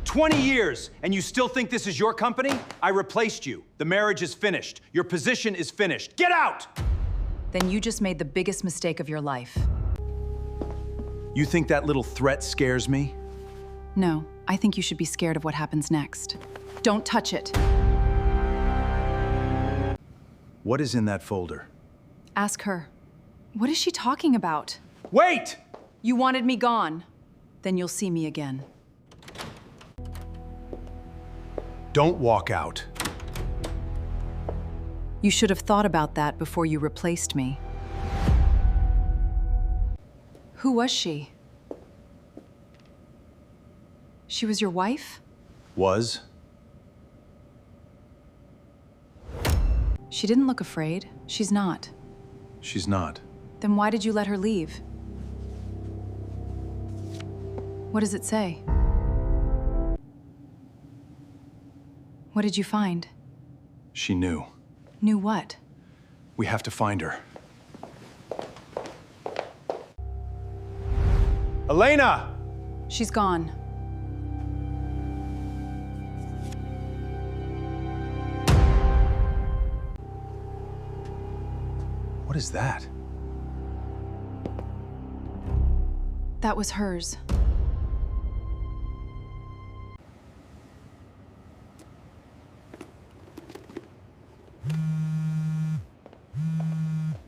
20 years, and you still think this is your company? I replaced you. The marriage is finished. Your position is finished. Get out! Then you just made the biggest mistake of your life. You think that little threat scares me? No, I think you should be scared of what happens next. Don't touch it. What is in that folder? Ask her. What is she talking about? Wait! You wanted me gone. Then you'll see me again. Don't walk out. You should have thought about that before you replaced me. Who was she? She was your wife? Was? She didn't look afraid. She's not. She's not. Then why did you let her leave? What does it say? What did you find? She knew. Knew what? We have to find her. Elena! She's gone. What is that? That was hers.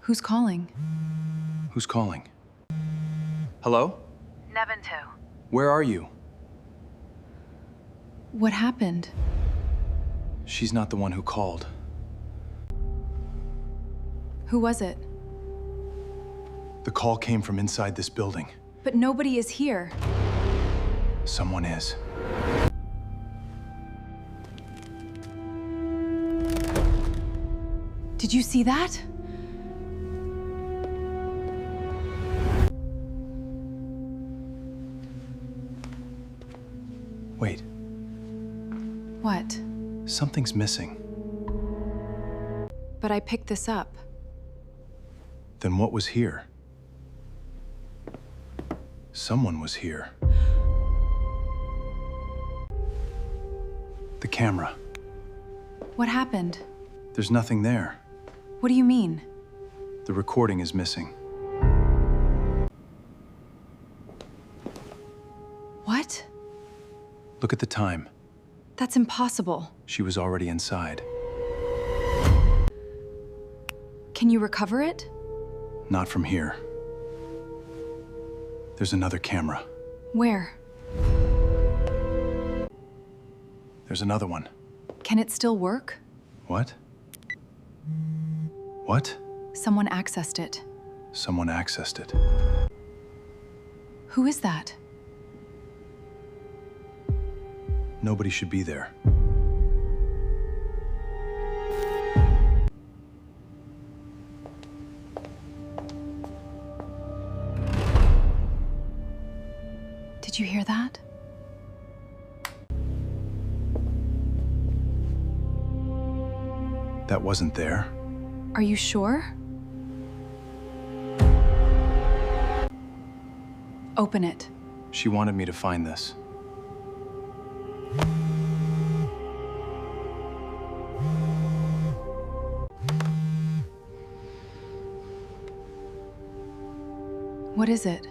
Who's calling? Who's calling? Hello? Nevin 2. Where are you? What happened? She's not the one who called. Who was it? The call came from inside this building. But nobody is here. Someone is. Did you see that? Wait, What? something's missing. But I picked this up. Then what was here? Someone was here. The camera. What happened? There's nothing there. What do you mean? The recording is missing. What? Look at the time. That's impossible. She was already inside. Can you recover it? Not from here. There's another camera. Where? There's another one. Can it still work? What? What? Someone accessed it. Someone accessed it. Who is that? Nobody should be there. Did you hear that? That wasn't there. Are you sure? Open it. She wanted me to find this. What is it?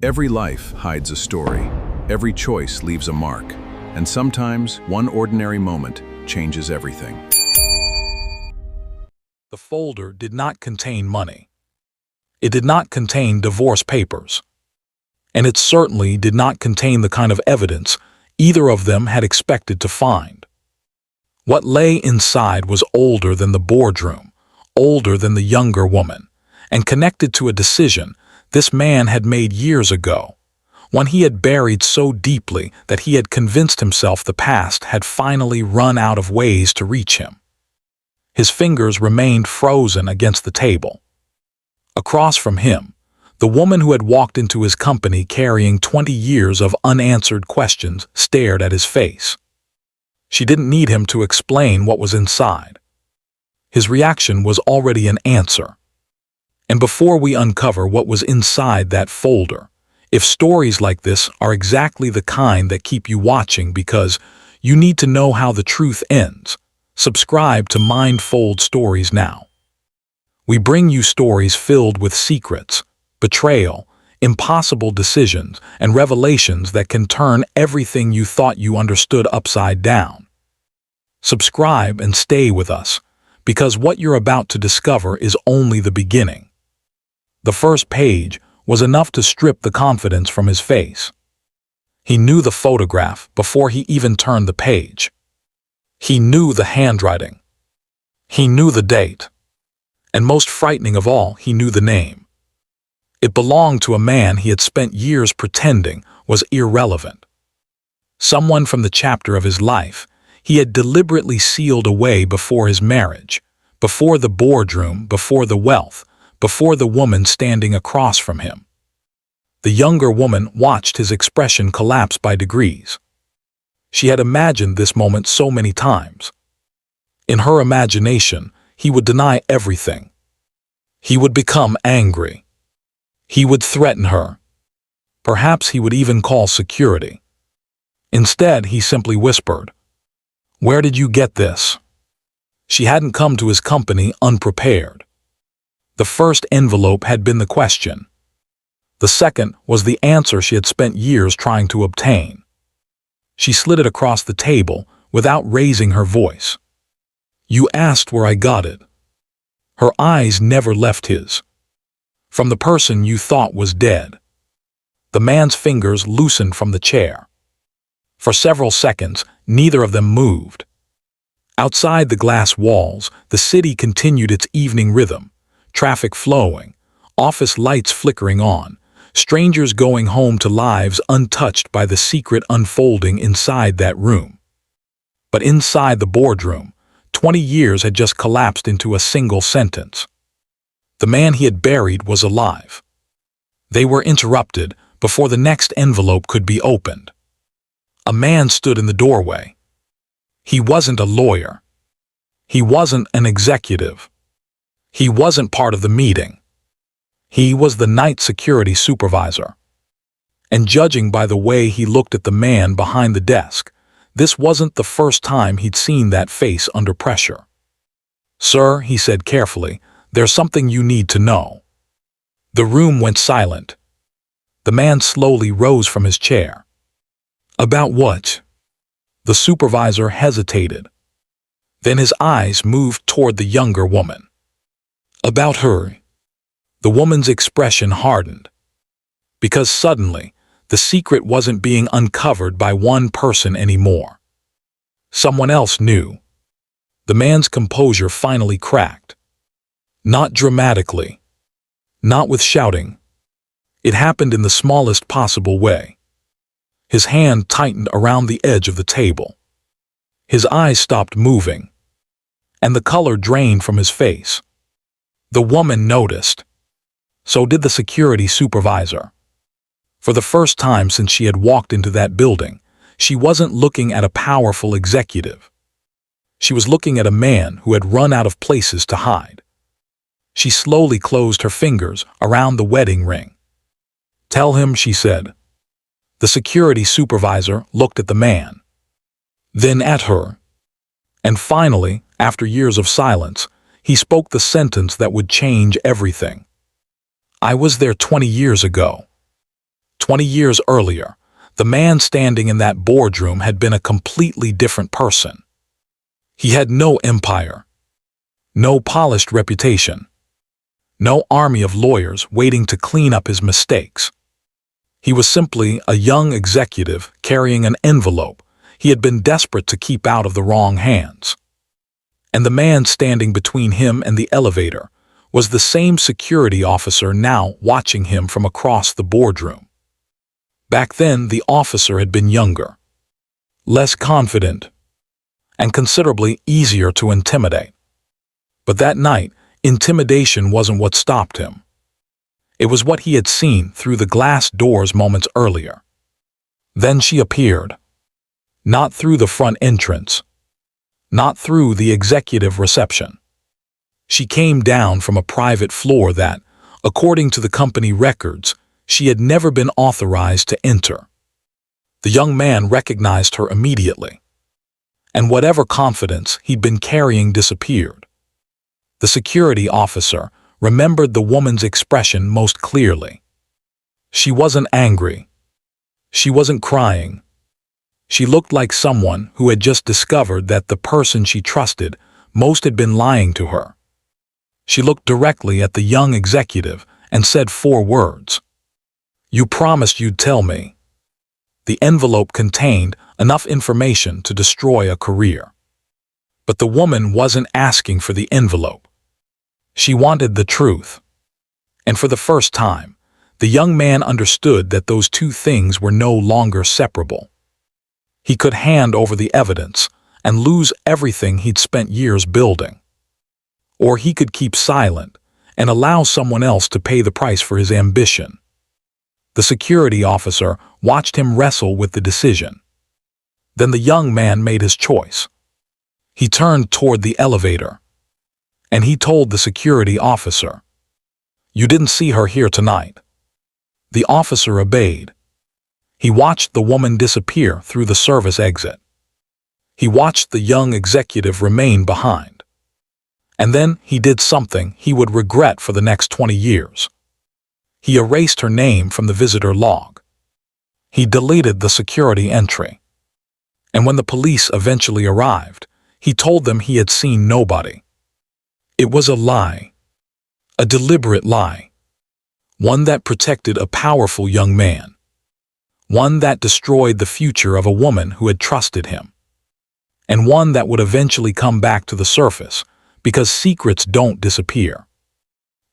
Every life hides a story. Every choice leaves a mark. And sometimes, one ordinary moment changes everything. The folder did not contain money. It did not contain divorce papers. And it certainly did not contain the kind of evidence either of them had expected to find. What lay inside was older than the boardroom, older than the younger woman, and connected to a decision this man had made years ago, one he had buried so deeply that he had convinced himself the past had finally run out of ways to reach him. His fingers remained frozen against the table. Across from him, the woman who had walked into his company carrying 20 years of unanswered questions stared at his face. She didn't need him to explain what was inside. His reaction was already an answer. And before we uncover what was inside that folder, if stories like this are exactly the kind that keep you watching because you need to know how the truth ends, subscribe to Mindfold Stories now. We bring you stories filled with secrets, betrayal, impossible decisions, and revelations that can turn everything you thought you understood upside down. Subscribe and stay with us, because what you're about to discover is only the beginning. The first page was enough to strip the confidence from his face. He knew the photograph before he even turned the page. He knew the handwriting. He knew the date. And most frightening of all, he knew the name. It belonged to a man he had spent years pretending was irrelevant. Someone from the chapter of his life he had deliberately sealed away before his marriage, before the boardroom, before the wealth, before the woman standing across from him. The younger woman watched his expression collapse by degrees. She had imagined this moment so many times. In her imagination, he would deny everything. He would become angry. He would threaten her. Perhaps he would even call security. Instead, he simply whispered, "Where did you get this?" She hadn't come to his company unprepared. The first envelope had been the question. The second was the answer she had spent years trying to obtain. She slid it across the table without raising her voice. "You asked where I got it." Her eyes never left his. "From the person you thought was dead." The man's fingers loosened from the chair. For several seconds, neither of them moved. Outside the glass walls, the city continued its evening rhythm, traffic flowing, office lights flickering on, strangers going home to lives untouched by the secret unfolding inside that room. But inside the boardroom, 20 years had just collapsed into a single sentence. The man he had buried was alive. They were interrupted before the next envelope could be opened. A man stood in the doorway. He wasn't a lawyer. He wasn't an executive. He wasn't part of the meeting. He was the night security supervisor. And judging by the way he looked at the man behind the desk, this wasn't the first time he'd seen that face under pressure. "Sir," he said carefully, "there's something you need to know." The room went silent. The man slowly rose from his chair. "About what?" The supervisor hesitated. Then his eyes moved toward the younger woman. "About her." The woman's expression hardened. Because suddenly, the secret wasn't being uncovered by one person anymore. Someone else knew. The man's composure finally cracked. Not dramatically. Not with shouting. It happened in the smallest possible way. His hand tightened around the edge of the table. His eyes stopped moving, and the color drained from his face. The woman noticed. So did the security supervisor. For the first time since she had walked into that building, she wasn't looking at a powerful executive. She was looking at a man who had run out of places to hide. She slowly closed her fingers around the wedding ring. "Tell him," she said. The security supervisor looked at the man, then at her. And finally, after years of silence, he spoke the sentence that would change everything. "I was there 20 years ago." 20 years earlier, the man standing in that boardroom had been a completely different person. He had no empire, no polished reputation, no army of lawyers waiting to clean up his mistakes. He was simply a young executive carrying an envelope he had been desperate to keep out of the wrong hands. And the man standing between him and the elevator was the same security officer now watching him from across the boardroom. Back then, the officer had been younger, less confident, and considerably easier to intimidate. But that night, intimidation wasn't what stopped him. It was what he had seen through the glass doors moments earlier. Then she appeared. Not through the front entrance. Not through the executive reception. She came down from a private floor that, According to the company records, she had never been authorized to enter. The young man recognized her immediately, and whatever confidence he'd been carrying disappeared. The security officer remembered the woman's expression most clearly. She wasn't angry. She wasn't crying. She looked like someone who had just discovered that the person she trusted most had been lying to her. She looked directly at the young executive and said 4 words. "You promised you'd tell me." The envelope contained enough information to destroy a career. But the woman wasn't asking for the envelope. She wanted the truth. And for the first time, the young man understood that those two things were no longer separable. He could hand over the evidence and lose everything he'd spent years building. Or he could keep silent and allow someone else to pay the price for his ambition. The security officer watched him wrestle with the decision. Then the young man made his choice. He turned toward the elevator, and he told the security officer, "You didn't see her here tonight." The officer obeyed. He watched the woman disappear through the service exit. He watched the young executive remain behind. And then he did something he would regret for the next 20 years. He erased her name from the visitor log. He deleted the security entry. And when the police eventually arrived, he told them he had seen nobody. It was a lie. A deliberate lie. One that protected a powerful young man. One that destroyed the future of a woman who had trusted him. And one that would eventually come back to the surface, because secrets don't disappear.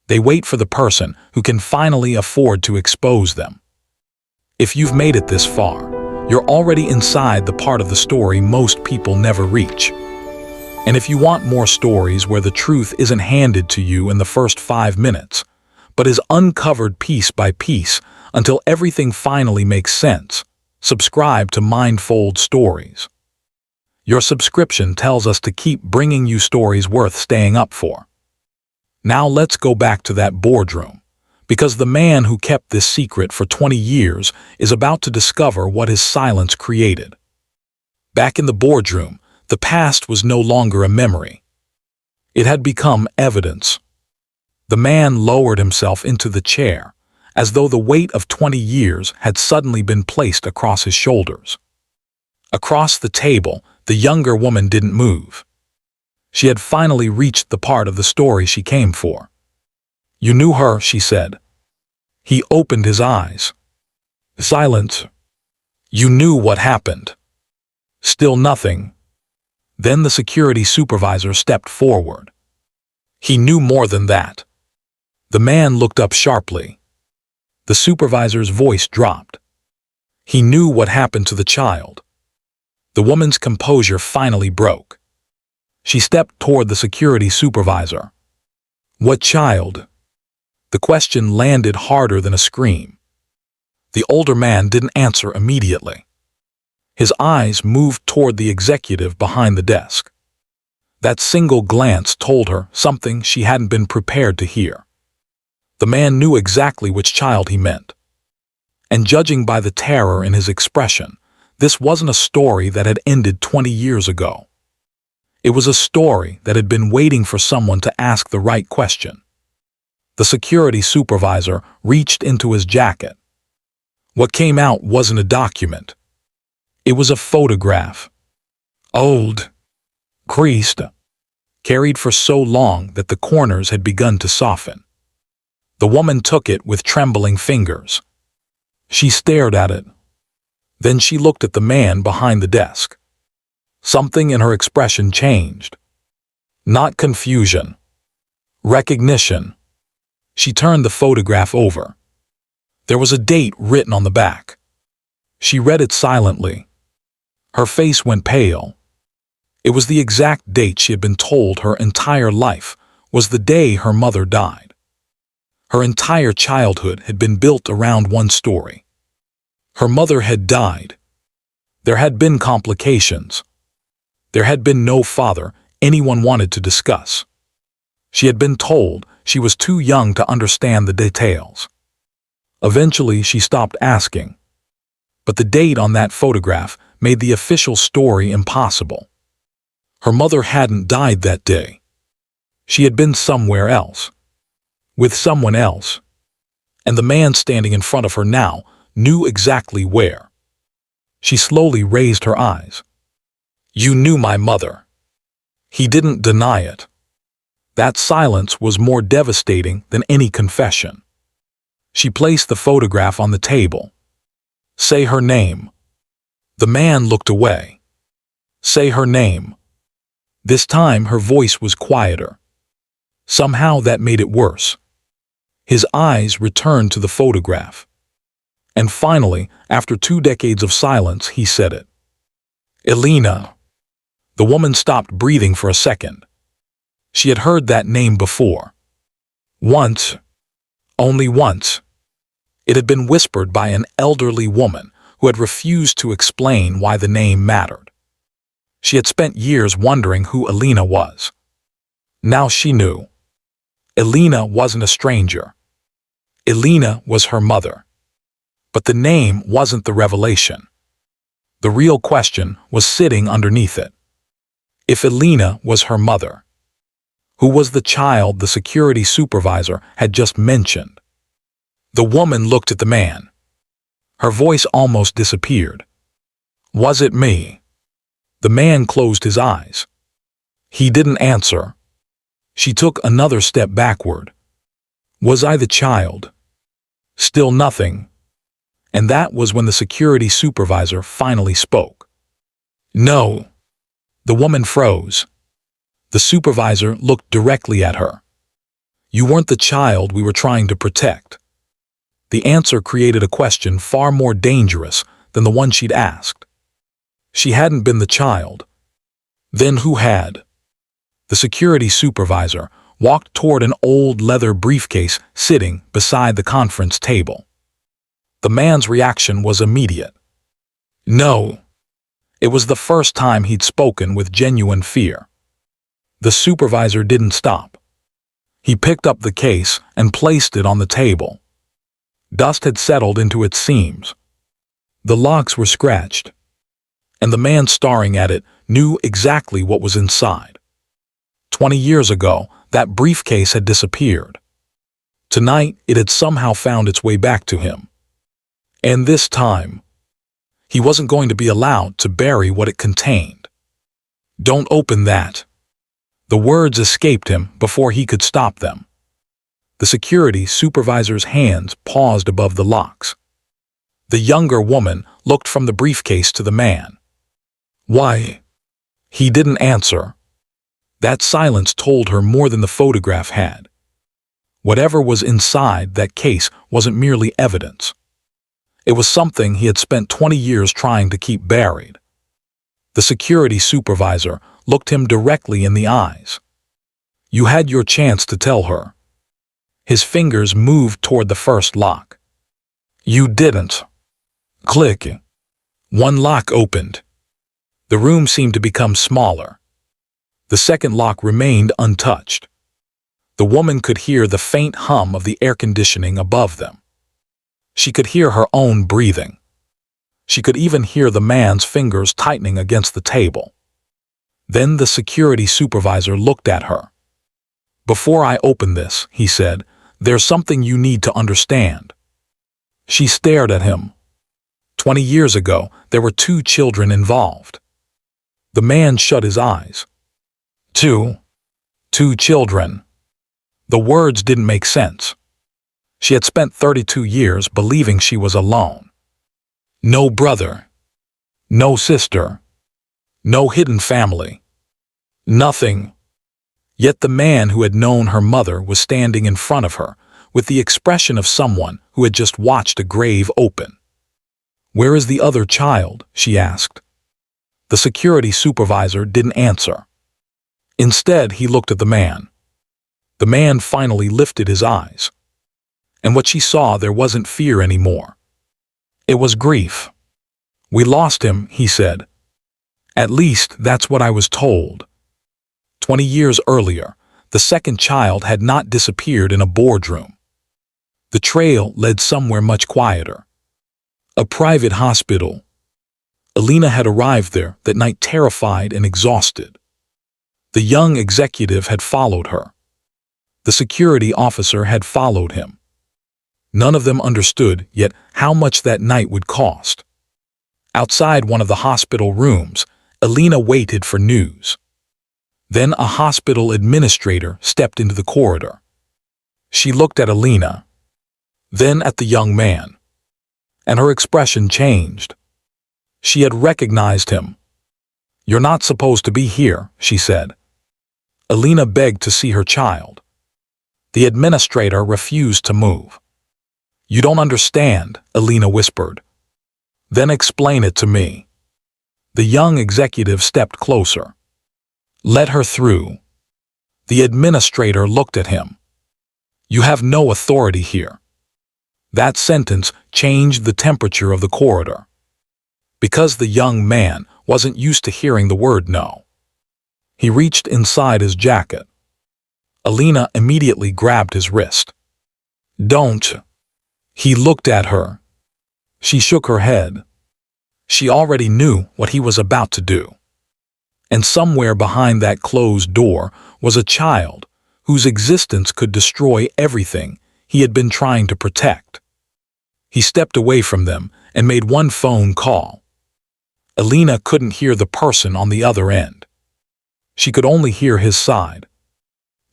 They wait for the person who can finally afford to expose them. If you've made it this far, you're already inside the part of the story most people never reach. And if you want more stories where the truth isn't handed to you in the first 5 minutes, but is uncovered piece by piece until everything finally makes sense, subscribe to Mindfold Stories. Your subscription tells us to keep bringing you stories worth staying up for. Now let's go back to that boardroom, because the man who kept this secret for 20 years is about to discover what his silence created. Back in the boardroom, the past was no longer a memory. It had become evidence. The man lowered himself into the chair, as though the weight of 20 years had suddenly been placed across his shoulders. Across the table, the younger woman didn't move. She had finally reached the part of the story she came for. "You knew her," she said. He opened his eyes. Silence. "You knew what happened." Still nothing. Then the security supervisor stepped forward. He knew more than that. The man looked up sharply. The supervisor's voice dropped. He knew what happened to the child. The woman's composure finally broke. She stepped toward the security supervisor. "What child?" The question landed harder than a scream. The older man didn't answer immediately. His eyes moved toward the executive behind the desk. That single glance told her something she hadn't been prepared to hear. The man knew exactly which child he meant. And judging by the terror in his expression, this wasn't a story that had ended 20 years ago. It was a story that had been waiting for someone to ask the right question. The security supervisor reached into his jacket. What came out wasn't a document. It was a photograph. Old, creased, carried for so long that the corners had begun to soften. The woman took it with trembling fingers. She stared at it. Then she looked at the man behind the desk. Something in her expression changed. Not confusion. Recognition. She turned the photograph over. There was a date written on the back. She read it silently. Her face went pale. It was the exact date she had been told her entire life was the day her mother died. Her entire childhood had been built around one story. Her mother had died. There had been complications. There had been no father anyone wanted to discuss. She had been told She was too young to understand the details. Eventually, she stopped asking. But the date on that photograph made the official story impossible. Her mother hadn't died that day. She had been somewhere else, with someone else. And the man standing in front of her now knew exactly where. She slowly raised her eyes. "You knew my mother." He didn't deny it. That silence was more devastating than any confession. She placed the photograph on the table. "Say her name." The man looked away. "Say her name." This time her voice was quieter. Somehow that made it worse. His eyes returned to the photograph. And finally, after 2 decades of silence, he said it. "Elena." The woman stopped breathing for a second. She had heard that name before. Once. Only once. It had been whispered by an elderly woman who had refused to explain why the name mattered. She had spent years wondering who Elena was. Now she knew. Elena wasn't a stranger. Elena was her mother. But the name wasn't the revelation. The real question was sitting underneath it. If Elena was her mother, who was the child the security supervisor had just mentioned? The woman looked at the man. Her voice almost disappeared. "Was it me?" The man closed his eyes. He didn't answer. She took another step backward. "Was I the child?" Still nothing. And that was when the security supervisor finally spoke. "No." The woman froze. The supervisor looked directly at her. "You weren't the child we were trying to protect." The answer created a question far more dangerous than the one she'd asked. She hadn't been the child. Then who had? The security supervisor walked toward an old leather briefcase sitting beside the conference table. The man's reaction was immediate. No. It was the first time he'd spoken with genuine fear. The supervisor didn't stop. He picked up the case and placed it on the table. Dust had settled into its seams. The locks were scratched, and the man staring at it knew exactly what was inside. 20 years ago, that briefcase had disappeared. Tonight, it had somehow found its way back to him. And this time, he wasn't going to be allowed to bury what it contained. "Don't open that." The words escaped him before he could stop them. The security supervisor's hands paused above the locks. The younger woman looked from the briefcase to the man. "Why?" He didn't answer. That silence told her more than the photograph had. Whatever was inside that case wasn't merely evidence. It was something he had spent 20 years trying to keep buried. The security supervisor looked him directly in the eyes. "You had your chance to tell her." His fingers moved toward the first lock. "You didn't." Click. One lock opened. The room seemed to become smaller. The second lock remained untouched. The woman could hear the faint hum of the air conditioning above them. She could hear her own breathing. She could even hear the man's fingers tightening against the table. Then the security supervisor looked at her. "Before I open this," he said, "there's something you need to understand." She stared at him. 20 years ago, there were 2 children involved. The man shut his eyes. Two children. The words didn't make sense. She had spent 32 years believing she was alone. No brother. No sister. No hidden family. Nothing. Yet the man who had known her mother was standing in front of her with the expression of someone who had just watched a grave open. "Where is the other child?" she asked. The security supervisor didn't answer. Instead, he looked at the man. The man finally lifted his eyes. And what she saw there wasn't fear anymore. It was grief. "We lost him," he said. "At least that's what I was told." 20 years earlier, the The second child had not disappeared in a boardroom. The trail led somewhere much quieter. A private hospital. Alina had arrived there that night terrified and exhausted. The young executive had followed her. The security officer had followed him. None of them understood yet how much that night would cost. Outside one of the hospital rooms, Alina waited for news. Then a hospital administrator stepped into the corridor. She looked at Alina, then at the young man, and her expression changed. She had recognized him. "You're not supposed to be here," she said. Alina begged to see her child. The administrator refused to move. "You don't understand," Alina whispered. "Then explain it to me." The young executive stepped closer. "Let her through." The administrator looked at him. "You have no authority here." That sentence changed the temperature of the corridor. Because the young man wasn't used to hearing the word no. He reached inside his jacket. Alina immediately grabbed his wrist. "Don't." He looked at her. She shook her head. She already knew what he was about to do. And somewhere behind that closed door was a child whose existence could destroy everything he had been trying to protect. He stepped away from them and made one phone call. Alina couldn't hear the person on the other end. She could only hear his side.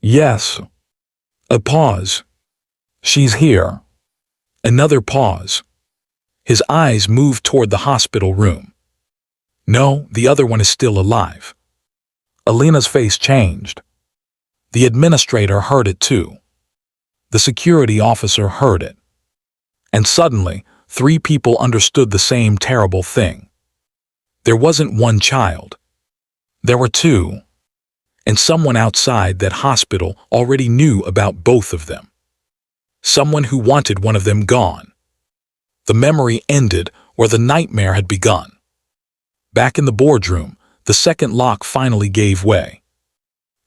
"Yes." A pause. "She's here." Another pause. His eyes moved toward the hospital room. "No, the other one is still alive." Alina's face changed. The administrator heard it too. The security officer heard it. And suddenly, 3 people understood the same terrible thing. There wasn't one child. There were 2. And someone outside that hospital already knew about both of them. Someone who wanted one of them gone. The memory ended where the nightmare had begun. Back in the boardroom, the second lock finally gave way.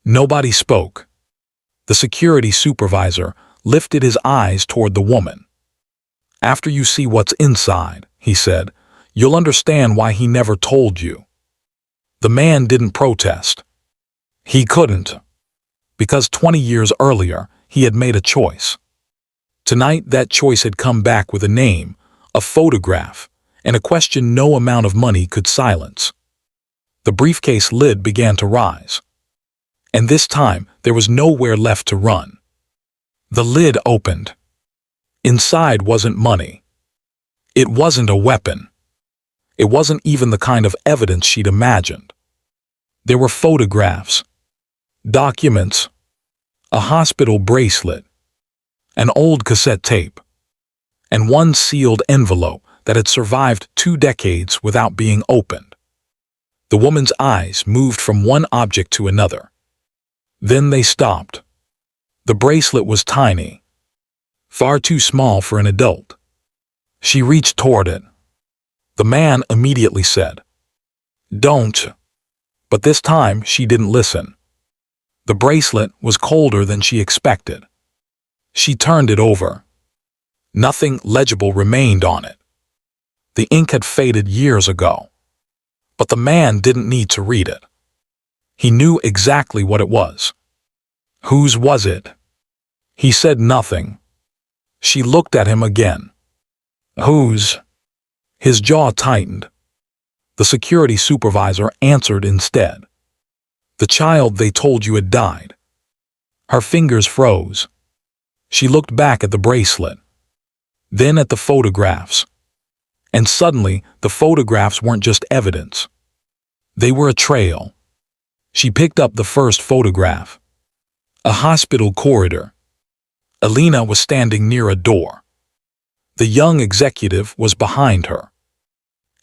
Nobody spoke. The security supervisor lifted his eyes toward the woman. "After you see what's inside," he said, "you'll understand why he never told you." The man didn't protest. He couldn't. Because 20 years earlier, he had made a choice. Tonight, that choice had come back with a name, a photograph, and a question no amount of money could silence. The briefcase lid began to rise. And this time, there was nowhere left to run. The lid opened. Inside wasn't money. It wasn't a weapon. It wasn't even the kind of evidence she'd imagined. There were photographs, documents, a hospital bracelet, an old cassette tape, and one sealed envelope that had survived 2 decades without being opened. The woman's eyes moved from one object to another. Then they stopped. The bracelet was tiny, far too small for an adult. She reached toward it. The man immediately said, "Don't." But this time she didn't listen. The bracelet was colder than she expected. She turned it over. Nothing legible remained on it. The ink had faded years ago. But the man didn't need to read it. He knew exactly what it was. Whose was it? He said nothing. She looked at him again. Whose? His jaw tightened. The security supervisor answered instead. "The child they told you had died." Her fingers froze. She looked back at the bracelet, then at the photographs. And suddenly, the photographs weren't just evidence. They were a trail. She picked up the first photograph. A hospital corridor. Alina was standing near a door. The young executive was behind her.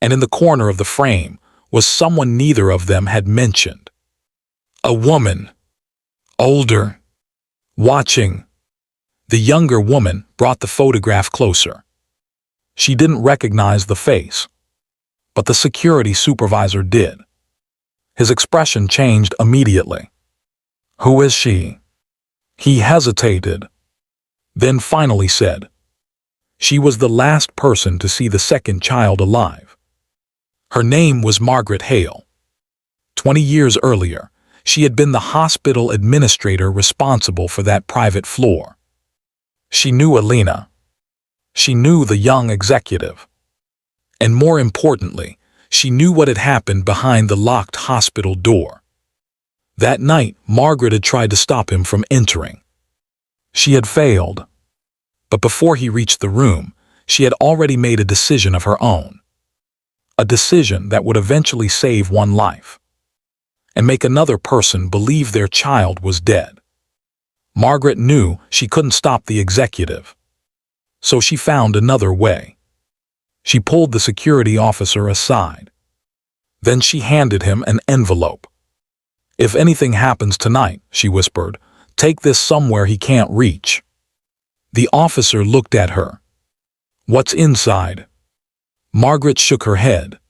And in the corner of the frame was someone neither of them had mentioned. A woman. Older. Watching. The younger woman brought the photograph closer. She didn't recognize the face. But the security supervisor did. His expression changed immediately. "Who is she?" He hesitated, then finally said, "She was the last person to see the second child alive. Her name was Margaret Hale. 20 years earlier, she had been the hospital administrator responsible for that private floor. She knew Alina. She knew the young executive. And more importantly, she knew what had happened behind the locked hospital door. That night, Margaret had tried to stop him from entering. She had failed. But before he reached the room, she had already made a decision of her own. A decision that would eventually save one life and make another person believe their child was dead. Margaret knew she couldn't stop the executive, so she found another way. She pulled the security officer aside. Then she handed him an envelope. "If anything happens tonight," she whispered, "take this somewhere he can't reach." The officer looked at her. "What's inside?" Margaret shook her head.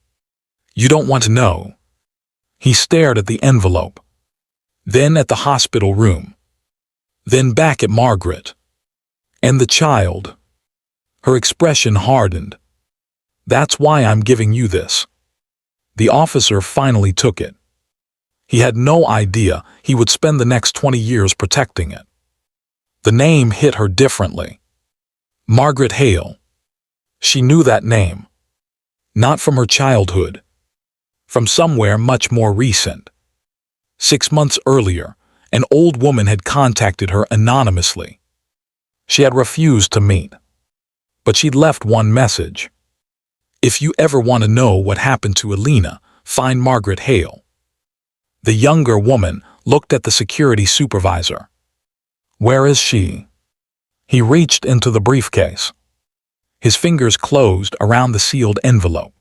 "You don't want to know." He stared at the envelope, then at the hospital room, then back at Margaret. "And the child?" Her expression hardened. "That's why I'm giving you this." The officer finally took it. He had no idea he would spend the next 20 years protecting it. The name hit her differently. Margaret Hale. She knew that name. Not from her childhood. From somewhere much more recent. 6 months earlier, an old woman had contacted her anonymously. She had refused to meet. But she'd left one message. "If you ever want to know what happened to Alina, find Margaret Hale." The younger woman looked at the security supervisor. "Where is she?" He reached into the briefcase. His fingers closed around the sealed envelope.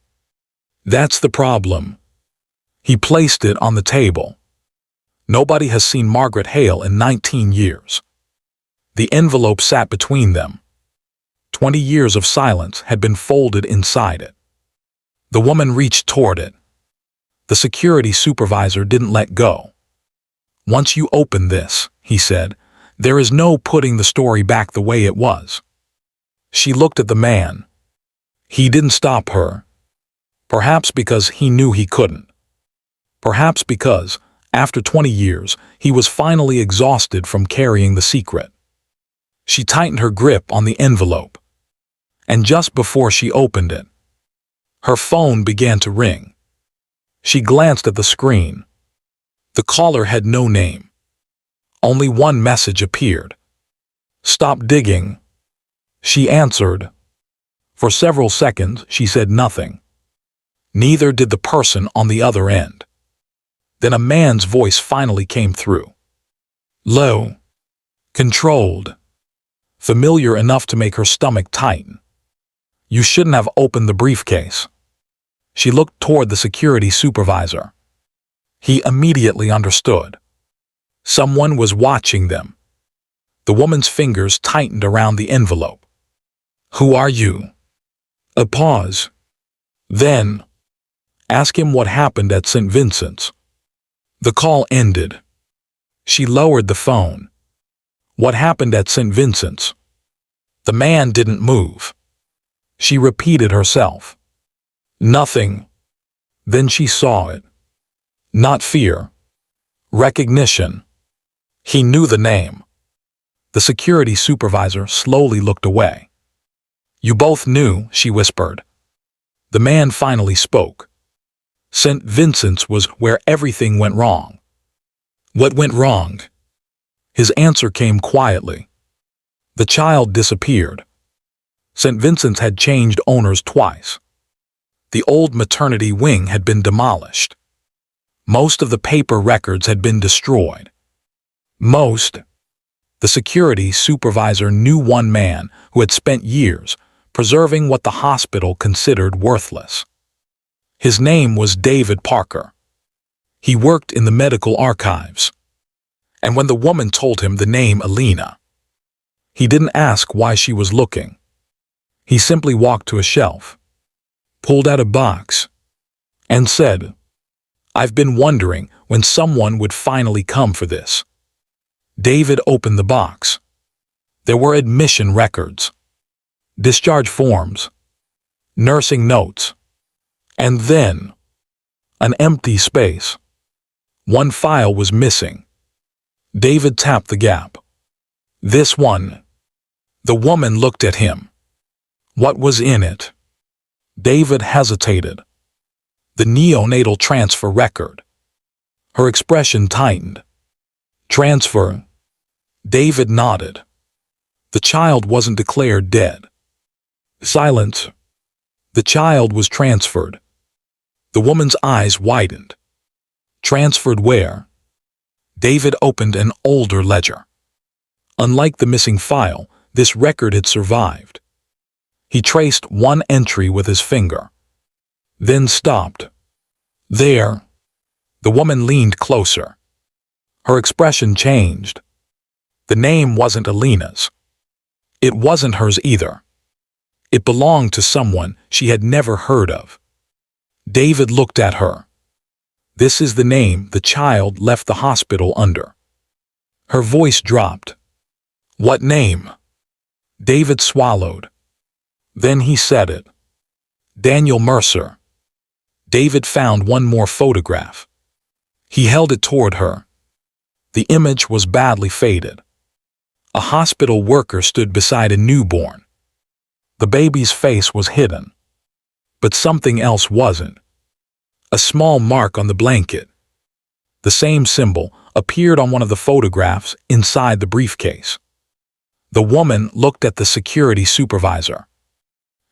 "That's the problem." He placed it on the table. Nobody has seen Margaret Hale in 19 years. The envelope sat between them. 20 years of silence had been folded inside it. The woman reached toward it. The security supervisor didn't let go. "Once you open this," he said, "there is no putting the story back the way it was." She looked at the man. He didn't stop her. Perhaps because he knew he couldn't. Perhaps because, after 20 years, he was finally exhausted from carrying the secret. She tightened her grip on the envelope. And just before she opened it, her phone began to ring. She glanced at the screen. The caller had no name. Only one message appeared. "Stop digging." She answered. For several seconds, she said nothing. Neither did the person on the other end. Then a man's voice finally came through. Low. Controlled. Familiar enough to make her stomach tighten. "You shouldn't have opened the briefcase." She looked toward the security supervisor. He immediately understood. Someone was watching them. The woman's fingers tightened around the envelope. "Who are you?" A pause. Then, "Ask him what happened at St. Vincent's." The call ended. She lowered the phone. "What happened at St. Vincent's?" The man didn't move. She repeated herself. "Nothing." Then she saw it. Not fear. Recognition. He knew the name. The security supervisor slowly looked away. "You both knew," she whispered. The man finally spoke. "St. Vincent's was where everything went wrong." "What went wrong?" His answer came quietly. The child disappeared. St. Vincent's had changed owners twice. The old maternity wing had been demolished. Most of the paper records had been destroyed. The security supervisor knew one man who had spent years preserving what the hospital considered worthless. His name was David Parker. He worked in the medical archives. And when the woman told him the name Alina, he didn't ask why she was looking. He simply walked to a shelf, pulled out a box, and said, "I've been wondering when someone would finally come for this." David opened the box. There were admission records, discharge forms, nursing notes, and then an empty space. One file was missing. David tapped the gap. This one. The woman looked at him. What was in it? David hesitated. The neonatal transfer record. Her expression tightened. Transfer. David nodded. The child wasn't declared dead. Silence. The child was transferred. The woman's eyes widened. Transferred where? David opened an older ledger. Unlike the missing file, this record had survived. He traced one entry with his finger, then stopped. There. The woman leaned closer. Her expression changed. The name wasn't Alina's. It wasn't hers either. It belonged to someone she had never heard of. David looked at her. This is the name the child left the hospital under. Her voice dropped. What name? David swallowed. Then he said it. Daniel Mercer. David found one more photograph. He held it toward her. The image was badly faded. A hospital worker stood beside a newborn. The baby's face was hidden. But something else wasn't. A small mark on the blanket. The same symbol appeared on one of the photographs inside the briefcase. The woman looked at the security supervisor.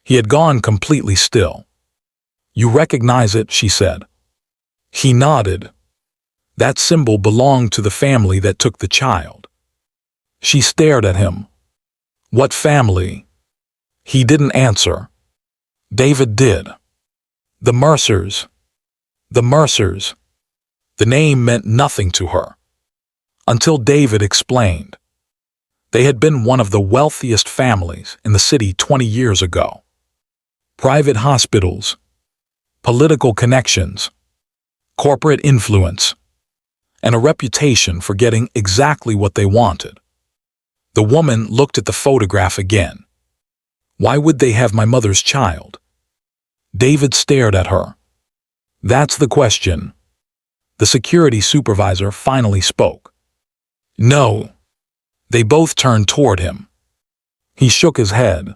He had gone completely still. You recognize it, she said. He nodded. That symbol belonged to the family that took the child. She stared at him. What family? He didn't answer. David did. The Mercers. The Mercers. The name meant nothing to her. Until David explained. They had been one of the wealthiest families in the city 20 years ago. Private hospitals, political connections, corporate influence, and a reputation for getting exactly what they wanted. The woman looked at the photograph again. Why would they have my mother's child? David stared at her. That's the question. The security supervisor finally spoke. No. They both turned toward him. He shook his head.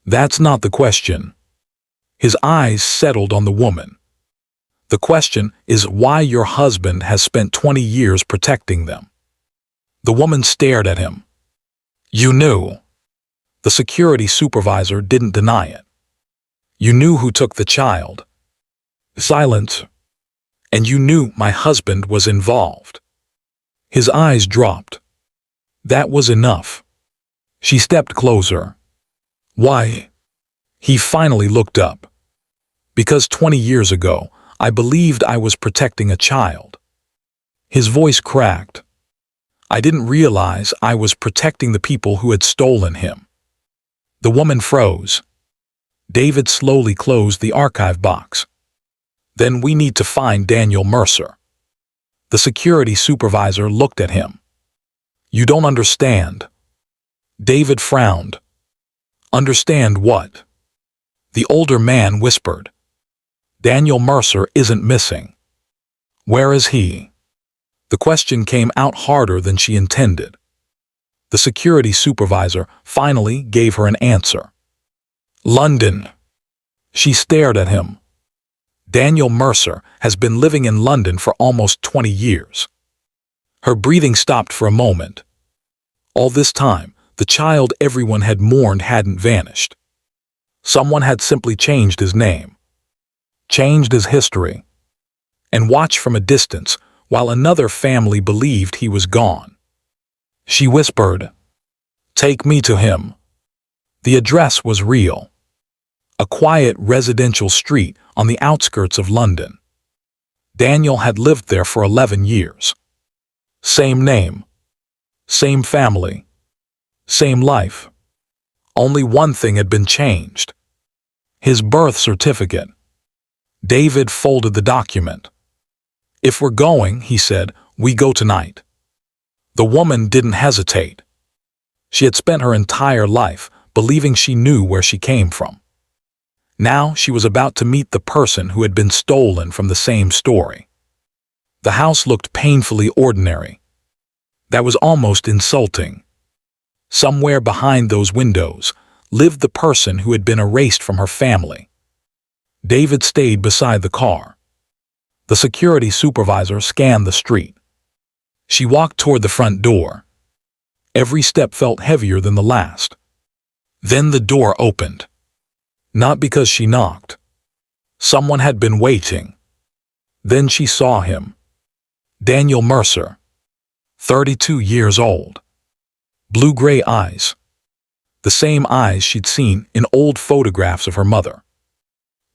That's not the question. His eyes settled on the woman. The question is why your husband has spent 20 years protecting them. The woman stared at him. You knew. The security supervisor didn't deny it. You knew who took the child. Silence. And you knew my husband was involved. His eyes dropped. That was enough. She stepped closer. Why? He finally looked up. Because 20 years ago, I believed I was protecting a child. His voice cracked. I didn't realize I was protecting the people who had stolen him. The woman froze. David slowly closed the archive box. Then we need to find Daniel Mercer. The security supervisor looked at him. You don't understand. David frowned. Understand what? The older man whispered. Daniel Mercer isn't missing. Where is he? The question came out harder than she intended. The security supervisor finally gave her an answer. London. She stared at him. Daniel Mercer has been living in London for almost 20 years. Her breathing stopped for a moment. All this time, the child everyone had mourned hadn't vanished. Someone had simply changed his name, changed his history, and watched from a distance while another family believed he was gone. She whispered, Take me to him. The address was real. A quiet residential street on the outskirts of London. Daniel had lived there for 11 years. Same name, same family, same life. Only one thing had been changed. His birth certificate. David folded the document. If we're going, he said, we go tonight. The woman didn't hesitate. She had spent her entire life believing she knew where she came from. Now she was about to meet the person who had been stolen from the same story. The house looked painfully ordinary. That was almost insulting. Somewhere behind those windows lived the person who had been erased from her family. David stayed beside the car. The security supervisor scanned the street. She walked toward the front door. Every step felt heavier than the last. Then the door opened. Not because she knocked. Someone had been waiting. Then she saw him. Daniel Mercer, 32 years old. Blue-gray eyes. The same eyes she'd seen in old photographs of her mother.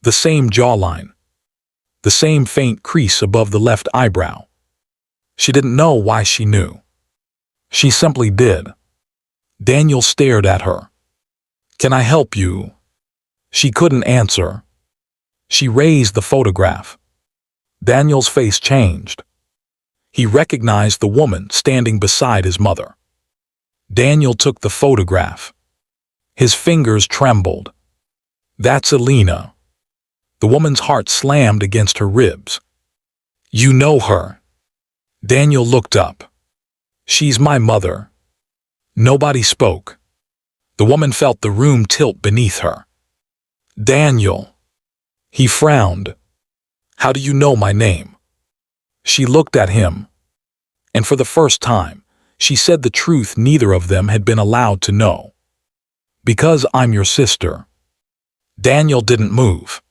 The same jawline. The same faint crease above the left eyebrow. She didn't know why she knew. She simply did. Daniel stared at her. "Can I help you?" She couldn't answer. She raised the photograph. Daniel's face changed. He recognized the woman standing beside his mother. Daniel took the photograph. His fingers trembled. "That's Elena." The woman's heart slammed against her ribs. "You know her." Daniel looked up. "She's my mother." Nobody spoke. The woman felt the room tilt beneath her. "Daniel." He frowned. "How do you know my name?" She looked at him. And for the first time, she said the truth neither of them had been allowed to know. "Because I'm your sister." Daniel didn't move.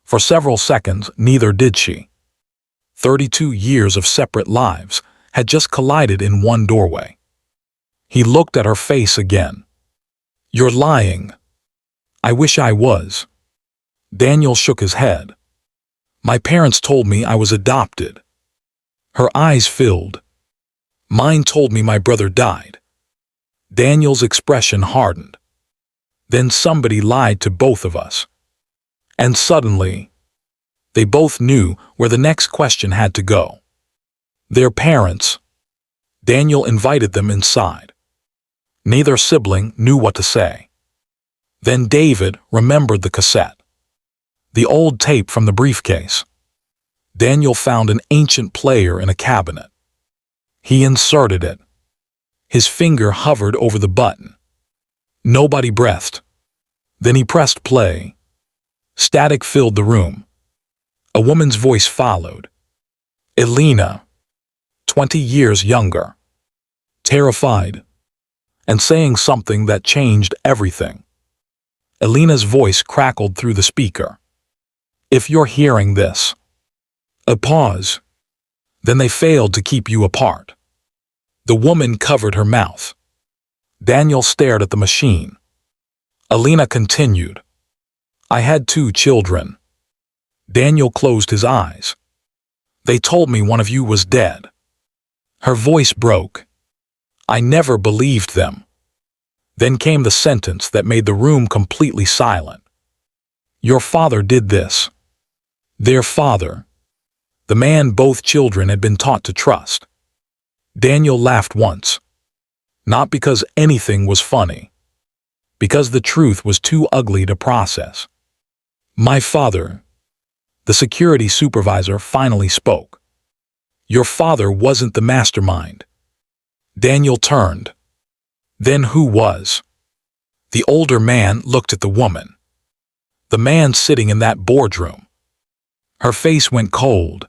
For several seconds, neither did she. 32 years of separate lives had just collided in one doorway. He looked at her face again. "You're lying." "I wish I was." Daniel shook his head. "My parents told me I was adopted." Her eyes filled. "Mine told me my brother died." Daniel's expression hardened. "Then somebody lied to both of us." And suddenly, they both knew where the next question had to go. Their parents. Daniel invited them inside. Neither sibling knew what to say. Then David remembered the cassette. The old tape from the briefcase. Daniel found an ancient player in a cabinet. He inserted it. His finger hovered over the button. Nobody breathed. Then he pressed play. Static filled the room. A woman's voice followed. Elena, 20 years younger. Terrified. And saying something that changed everything. Elena's voice crackled through the speaker. "If you're hearing this." A pause. "Then they failed to keep you apart." The woman covered her mouth. Daniel stared at the machine. Elena continued. "I had 2 children." Daniel closed his eyes. "They told me one of you was dead." Her voice broke. "I never believed them." Then came the sentence that made the room completely silent. "Your father did this." Their father. The man both children had been taught to trust. Daniel laughed once. Not because anything was funny. Because the truth was too ugly to process. "My father." The security supervisor finally spoke. "Your father wasn't the mastermind." Daniel turned. Then who was? The older man looked at the woman. The man sitting in that boardroom. Her face went cold.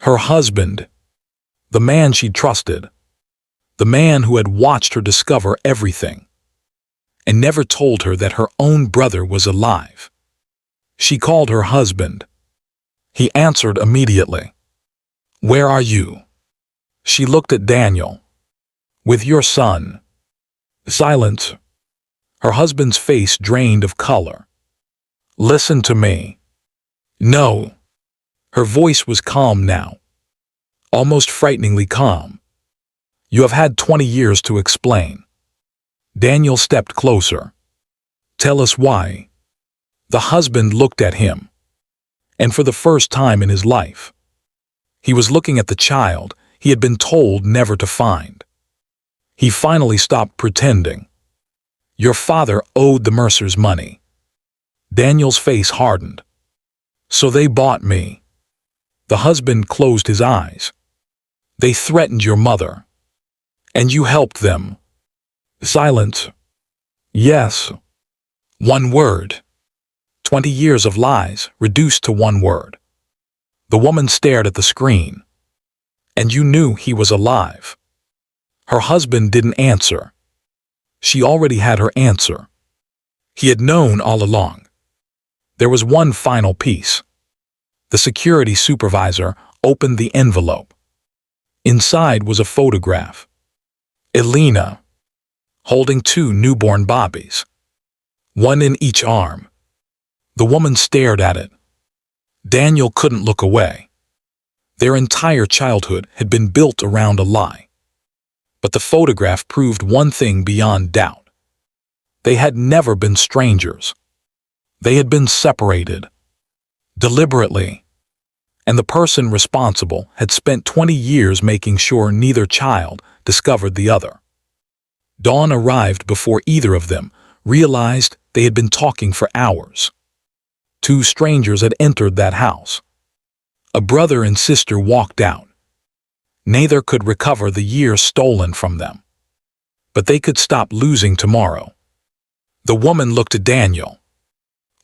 Her husband. The man she trusted. The man who had watched her discover everything. And never told her that her own brother was alive. She called her husband. He answered immediately. "Where are you?" She looked at Daniel. "With your son." Silence. Her husband's face drained of color. "Listen to me." "No." Her voice was calm now. Almost frighteningly calm. "You have had 20 years to explain." Daniel stepped closer. "Tell us why." The husband looked at him. And for the first time in his life, he was looking at the child he had been told never to find. He finally stopped pretending. Your father owed the Mercers money. Daniel's face hardened. So they bought me. The husband closed his eyes. They threatened your mother. And you helped them. Silence. Yes. One word. 20 years of lies reduced to one word. The woman stared at the screen. And you knew he was alive. Her husband didn't answer. She already had her answer. He had known all along. There was one final piece. The security supervisor opened the envelope. Inside was a photograph. Elena, holding 2 newborn Bobbies, one in each arm. The woman stared at it. Daniel couldn't look away. Their entire childhood had been built around a lie. But the photograph proved one thing beyond doubt. They had never been strangers. They had been separated. Deliberately. And the person responsible had spent 20 years making sure neither child discovered the other. Dawn arrived before either of them realized they had been talking for hours. 2 strangers had entered that house. A brother and sister walked out. Neither could recover the years stolen from them. But they could stop losing tomorrow. The woman looked at Daniel.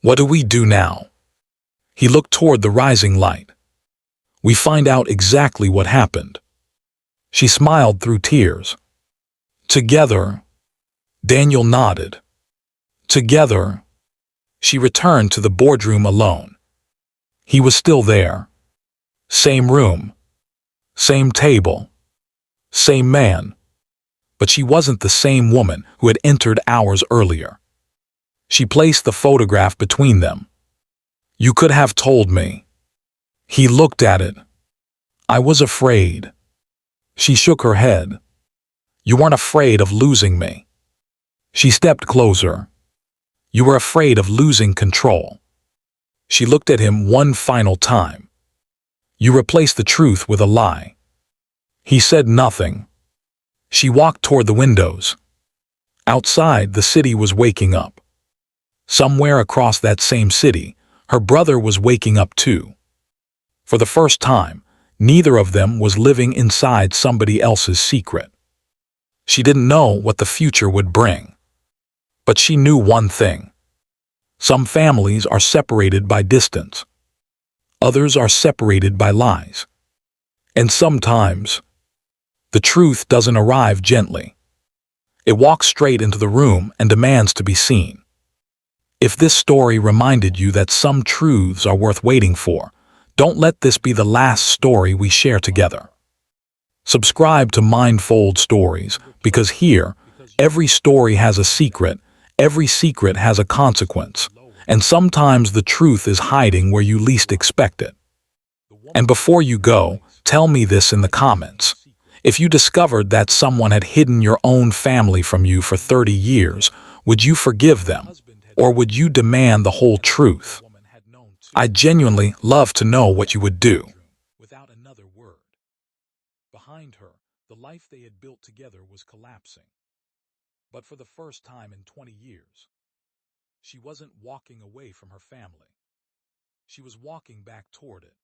What do we do now? He looked toward the rising light. We find out exactly what happened. She smiled through tears. Together. Daniel nodded. Together. She returned to the boardroom alone. He was still there. Same room. Same table. Same man. But she wasn't the same woman who had entered hours earlier. She placed the photograph between them. You could have told me. He looked at it. I was afraid. She shook her head. You weren't afraid of losing me. She stepped closer. You were afraid of losing control. She looked at him one final time. You replaced the truth with a lie. He said nothing. She walked toward the windows. Outside, the city was waking up. Somewhere across that same city, her brother was waking up too. For the first time, neither of them was living inside somebody else's secret. She didn't know what the future would bring. But she knew one thing. Some families are separated by distance. Others are separated by lies. And sometimes, the truth doesn't arrive gently. It walks straight into the room and demands to be seen. If this story reminded you that some truths are worth waiting for, don't let this be the last story we share together. Subscribe to Mindfold Stories, because here, every story has a secret, every secret has a consequence, and sometimes the truth is hiding where you least expect it. And before you go, tell me this in the comments. If you discovered that someone had hidden your own family from you for 30 years, would you forgive them? Or would you demand the whole truth? I'd genuinely love to know what you would do. Without another word. Behind her, the life they had built together was collapsing. But for the first time in 20 years, she wasn't walking away from her family. She was walking back toward it.